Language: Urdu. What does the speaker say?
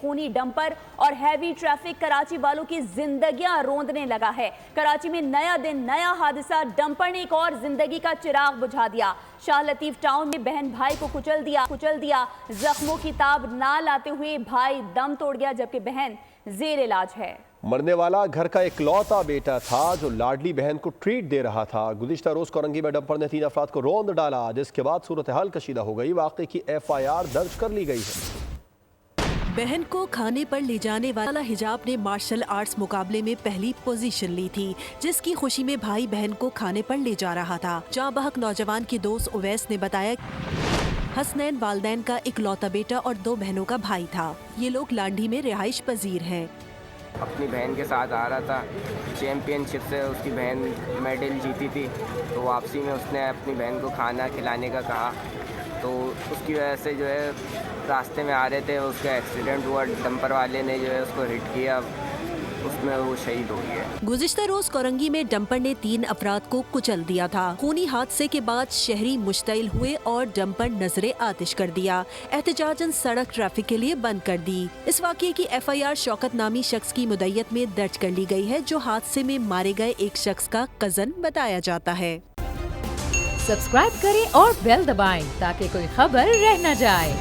خونی ڈمپر اور ہیوی ٹریفک کراچی والوں کی زندگیاں روندنے لگا ہے۔ کراچی میں نیا دن نیا حادثہ، ڈمپر نے ایک اور زندگی کا چراغ بجھا دیا۔ شاہ لطیف ٹاؤن میں بہن بھائی کو کچل دیا، زخموں کی تاب نہ لاتے ہوئے بھائی دم توڑ گیا جبکہ بہن زیر علاج ہے۔ مرنے والا گھر کا اکلوتا بیٹا تھا جو لاڈلی بہن کو ٹریٹ دے رہا تھا۔ گزشتہ روز کورنگی میں ڈمپر نے 3 افراد کو روند ڈالا، جس کے بعد صورتحال کشیدہ ہو گئی۔ واقعے کی FIR درج کر لی گئی ہے۔ بہن کو کھانے پر لے جانے والا حجاب نے مارشل آرٹس مقابلے میں پہلی پوزیشن لی تھی، جس کی خوشی میں بھائی بہن کو کھانے پر لے جا رہا تھا۔ جاں بحق نوجوان کی دوست اویس نے بتایا حسنین والدین کا اکلوتا بیٹا اور 2 بہنوں کا بھائی تھا۔ یہ لوگ لانڈھی میں رہائش پذیر ہیں۔ اپنی بہن کے ساتھ آ رہا تھا، چیمپئن شپ سے اس کی بہن میڈل جیتی تھی، تو واپسی میں اس نے اپنی بہن کو کھانا کھلانے کا کہا، تو اس کی وجہ سے جو ہے راستے میں آ رہے تھے، اس کا ایکسیڈنٹ ہوا، ڈمپر والے نے جو ہے اس کو ہٹ کیا، اس میں وہ شہید ہو گیا۔ گزشتہ روز کورنگی میں ڈمپر نے 3 افراد کو کچل دیا تھا۔ خونی حادثے کے بعد شہری مشتعل ہوئے اور ڈمپر نظر آتش کر دیا، احتجاجاً سڑک ٹریفک کے لیے بند کر دی۔ اس واقعے کی FIR شوکت نامی شخص کی مدعیت میں درج کر لی گئی ہے، جو حادثے میں مارے گئے ایک شخص کا کزن بتایا جاتا ہے۔ سبسکرائب کریں اور بیل دبائیں تاکہ کوئی خبر رہ نہ جائے۔